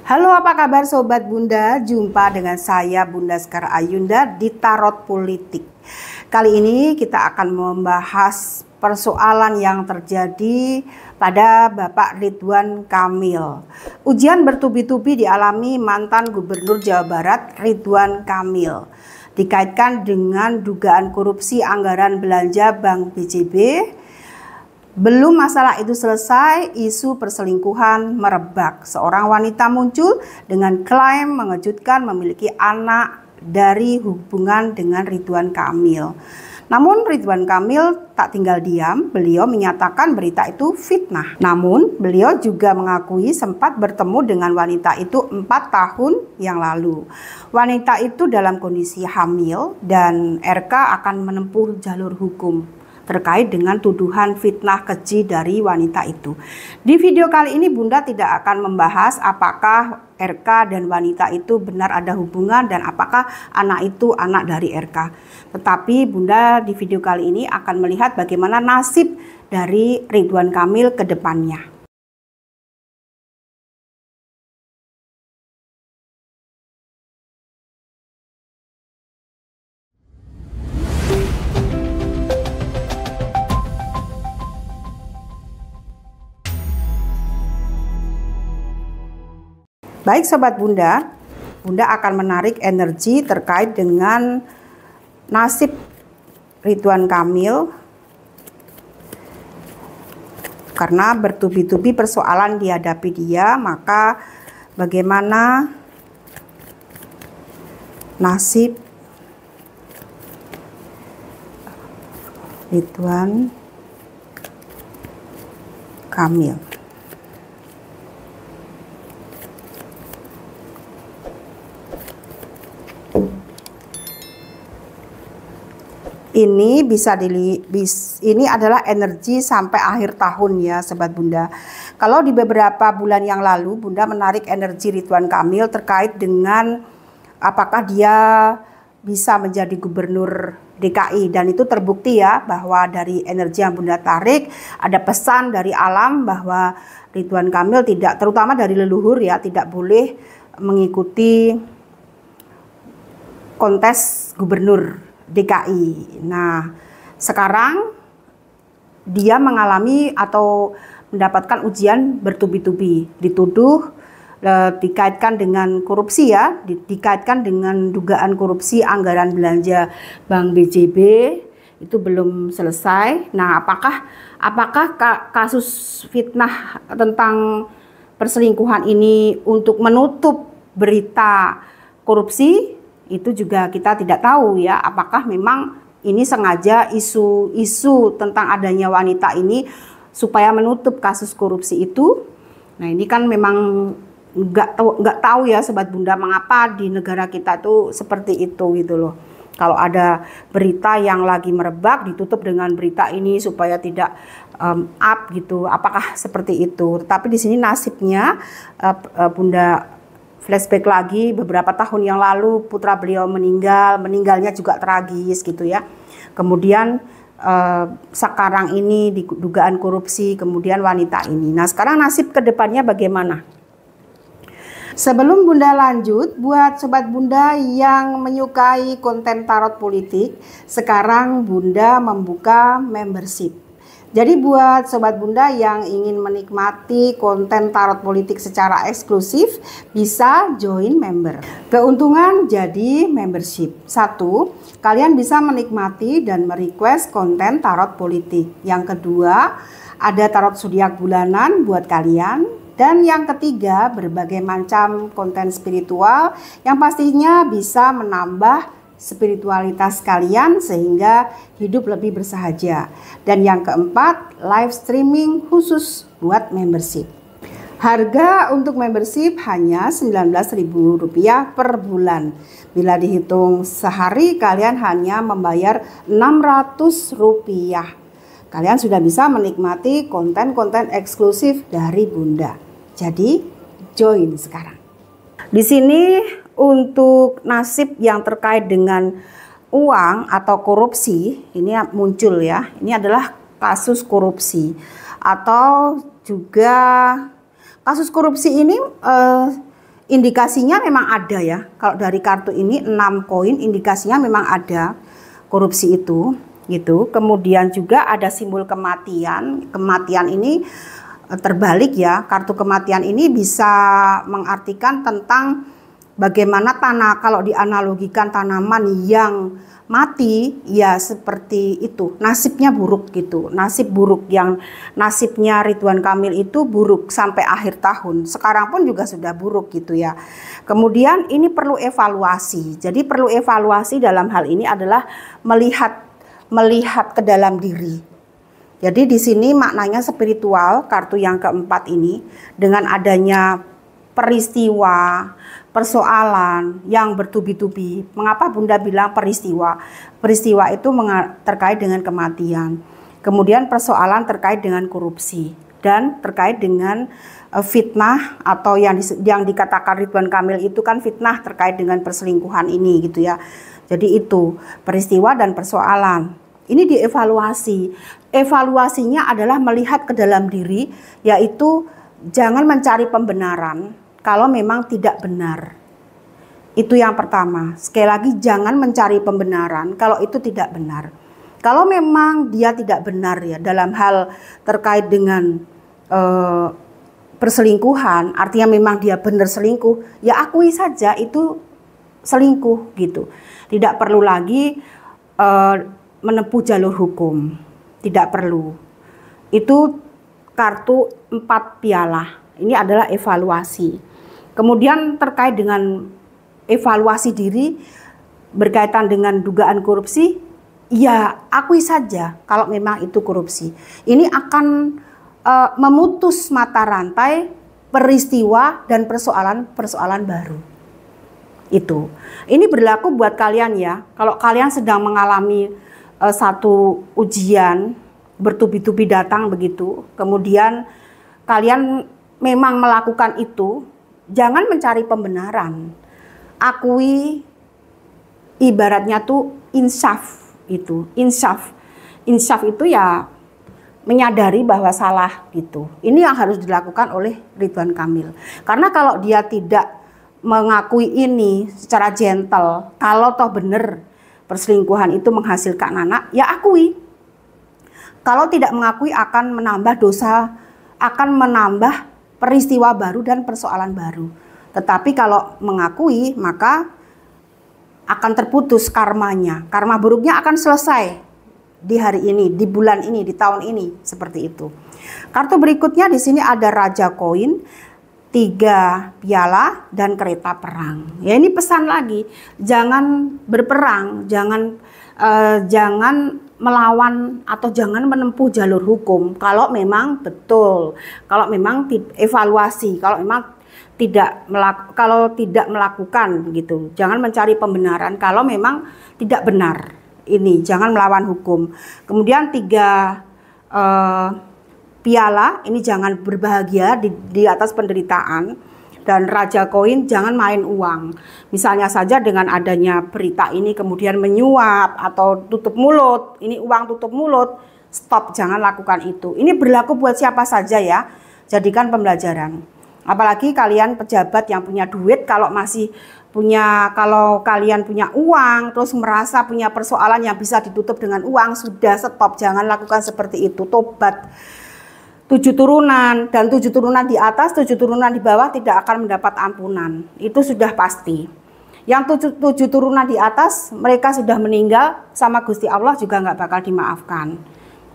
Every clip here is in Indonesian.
Halo, apa kabar Sobat Bunda? Jumpa dengan saya Bunda Sekar Ayunda di Tarot Politik. Kali ini kita akan membahas persoalan yang terjadi pada Bapak Ridwan Kamil. Ujian bertubi-tubi dialami mantan Gubernur Jawa Barat Ridwan Kamil. Dikaitkan dengan dugaan korupsi anggaran belanja Bank BJB. Belum masalah itu selesai, isu perselingkuhan merebak. Seorang wanita muncul dengan klaim mengejutkan memiliki anak dari hubungan dengan Ridwan Kamil. Namun Ridwan Kamil tak tinggal diam, beliau menyatakan berita itu fitnah. Namun beliau juga mengakui sempat bertemu dengan wanita itu 4 tahun yang lalu. Wanita itu dalam kondisi hamil dan RK akan menempuh jalur hukum terkait dengan tuduhan fitnah keji dari wanita itu. Di video kali ini Bunda tidak akan membahas apakah RK dan wanita itu benar ada hubungan dan apakah anak itu anak dari RK. Tetapi Bunda di video kali ini akan melihat bagaimana nasib dari Ridwan Kamil ke depannya. Baik Sobat Bunda, Bunda akan menarik energi terkait dengan nasib Ridwan Kamil karena bertubi-tubi persoalan dihadapi dia, maka bagaimana nasib Ridwan Kamil. Ini ini adalah energi sampai akhir tahun ya Sobat Bunda. Kalau di beberapa bulan yang lalu Bunda menarik energi Ridwan Kamil terkait dengan apakah dia bisa menjadi gubernur DKI, dan itu terbukti ya bahwa dari energi yang Bunda tarik ada pesan dari alam bahwa Ridwan Kamil tidak, terutama dari leluhur ya, tidak boleh mengikuti kontes gubernur DKI. Nah, sekarang dia mengalami atau mendapatkan ujian bertubi-tubi, dituduh dikaitkan dengan korupsi ya, dikaitkan dengan dugaan korupsi anggaran belanja Bank BJB itu belum selesai. Nah, apakah kasus fitnah tentang perselingkuhan ini untuk menutup berita korupsi? Itu juga kita tidak tahu ya, apakah memang ini sengaja isu tentang adanya wanita ini supaya menutup kasus korupsi itu. Nah, ini kan memang nggak tahu ya Sobat Bunda, mengapa di negara kita tuh seperti itu gitu loh. Kalau ada berita yang lagi merebak ditutup dengan berita ini supaya tidak up gitu, apakah seperti itu? Tetapi di sini nasibnya Bunda flashback lagi beberapa tahun yang lalu, putra beliau meninggalnya juga tragis gitu ya. Kemudian sekarang ini dugaan korupsi, kemudian wanita ini. Nah, sekarang nasib kedepannya bagaimana? Sebelum Bunda lanjut, buat Sobat Bunda yang menyukai konten tarot politik, sekarang Bunda membuka membership. Jadi buat Sobat Bunda yang ingin menikmati konten tarot politik secara eksklusif, bisa join member. Keuntungan jadi membership. 1, kalian bisa menikmati dan merequest konten tarot politik. Yang kedua, ada tarot zodiak bulanan buat kalian. Dan yang ketiga, berbagai macam konten spiritual yang pastinya bisa menambah spiritualitas kalian sehingga hidup lebih bersahaja. Dan yang keempat, live streaming khusus buat membership. Harga untuk membership hanya Rp19.000 per bulan. Bila dihitung sehari kalian hanya membayar Rp600. Kalian sudah bisa menikmati konten-konten eksklusif dari Bunda. Jadi join sekarang. Di sini untuk nasib yang terkait dengan uang atau korupsi ini muncul ya. Ini adalah kasus korupsi atau juga kasus korupsi ini indikasinya memang ada ya. Kalau dari kartu ini 6 koin indikasinya memang ada korupsi itu gitu. Kemudian juga ada simbol kematian. Kematian ini terbalik ya. Kartu kematian ini bisa mengartikan tentang bagaimana tanah, kalau dianalogikan tanaman yang mati ya seperti itu, nasibnya buruk gitu, nasib buruk, yang nasibnya Ridwan Kamil itu buruk sampai akhir tahun, sekarang pun juga sudah buruk gitu ya. Kemudian ini perlu evaluasi, jadi perlu evaluasi dalam hal ini adalah melihat ke dalam diri. Jadi di sini maknanya spiritual, kartu yang keempat ini dengan adanya peristiwa, persoalan yang bertubi-tubi. Mengapa Bunda bilang peristiwa? Peristiwa itu terkait dengan kematian. Kemudian persoalan terkait dengan korupsi dan terkait dengan fitnah, atau yang dikatakan Ridwan Kamil itu kan fitnah terkait dengan perselingkuhan ini gitu ya. Jadi itu peristiwa dan persoalan. Ini dievaluasi. Evaluasinya adalah melihat ke dalam diri, yaitu jangan mencari pembenaran kalau memang tidak benar. Itu yang pertama. Sekali lagi, jangan mencari pembenaran kalau itu tidak benar. Kalau memang dia tidak benar ya dalam hal terkait dengan perselingkuhan, artinya memang dia benar selingkuh, ya akui saja itu selingkuh gitu. Tidak perlu lagi menempuh jalur hukum. Tidak perlu. Itu kartu 4 piala. Ini adalah evaluasi. Kemudian terkait dengan evaluasi diri berkaitan dengan dugaan korupsi, ya akui saja kalau memang itu korupsi. Ini akan memutus mata rantai peristiwa dan persoalan baru. Itu. Ini berlaku buat kalian ya. Kalau kalian sedang mengalami satu ujian bertubi-tubi datang begitu, kemudian kalian memang melakukan itu, jangan mencari pembenaran. Akui, ibaratnya tuh insaf itu. Insaf itu ya menyadari bahwa salah gitu. Ini yang harus dilakukan oleh Ridwan Kamil. Karena kalau dia tidak mengakui ini secara gentle, kalau toh benar perselingkuhan itu menghasilkan anak, ya akui. Kalau tidak mengakui akan menambah dosa, akan menambah peristiwa baru dan persoalan baru. Tetapi kalau mengakui, maka akan terputus karmanya. Karma buruknya akan selesai di hari ini, di bulan ini, di tahun ini, seperti itu. Kartu berikutnya di sini ada Raja Koin, 3 piala dan kereta perang. Ya ini pesan lagi, jangan berperang, jangan melawan atau jangan menempuh jalur hukum kalau memang betul, kalau memang evaluasi, kalau memang tidak melakukan gitu. Jangan mencari pembenaran kalau memang tidak benar. Ini jangan melawan hukum. Kemudian 3 piala, ini jangan berbahagia di atas penderitaan. Dan Raja Koin, jangan main uang. Misalnya saja dengan adanya berita ini kemudian menyuap atau tutup mulut, ini uang tutup mulut, stop, jangan lakukan itu. Ini berlaku buat siapa saja ya, jadikan pembelajaran. Apalagi kalian pejabat yang punya duit, kalau kalian punya uang, terus merasa punya persoalan yang bisa ditutup dengan uang, sudah stop, jangan lakukan seperti itu, tobat. 7 turunan dan 7 turunan di atas, 7 turunan di bawah tidak akan mendapat ampunan. Itu sudah pasti. Yang 7 turunan di atas, mereka sudah meninggal, sama Gusti Allah juga nggak bakal dimaafkan.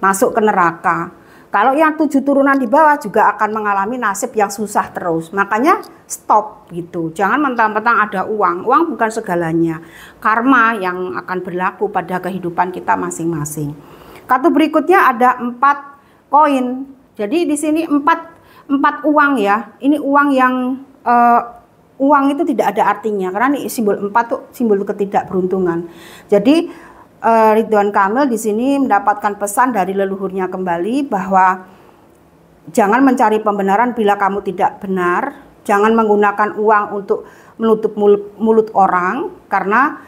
Masuk ke neraka. Kalau yang 7 turunan di bawah juga akan mengalami nasib yang susah terus. Makanya stop gitu. Jangan mentang-mentang ada uang. Uang bukan segalanya. Karma yang akan berlaku pada kehidupan kita masing-masing. Kartu berikutnya ada 4 koin. Jadi di sini 4 uang ya. Ini uang yang uang itu tidak ada artinya karena simbol 4 tuh simbol ketidakberuntungan. Jadi Ridwan Kamil di sini mendapatkan pesan dari leluhurnya kembali bahwa jangan mencari pembenaran bila kamu tidak benar, jangan menggunakan uang untuk menutup mulut orang karena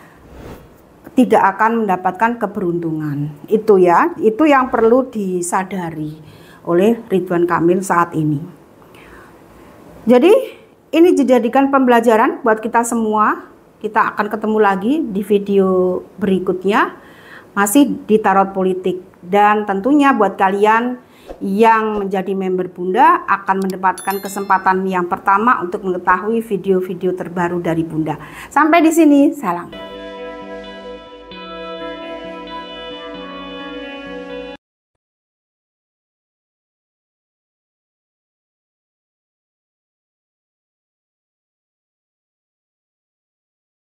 tidak akan mendapatkan keberuntungan. Itu ya, itu yang perlu disadari oleh Ridwan Kamil saat ini. Jadi ini dijadikan pembelajaran buat kita semua. Kita akan ketemu lagi di video berikutnya, masih di Tarot Politik. Dan tentunya buat kalian yang menjadi member Bunda akan mendapatkan kesempatan yang pertama untuk mengetahui video-video terbaru dari Bunda. Sampai di sini, salam.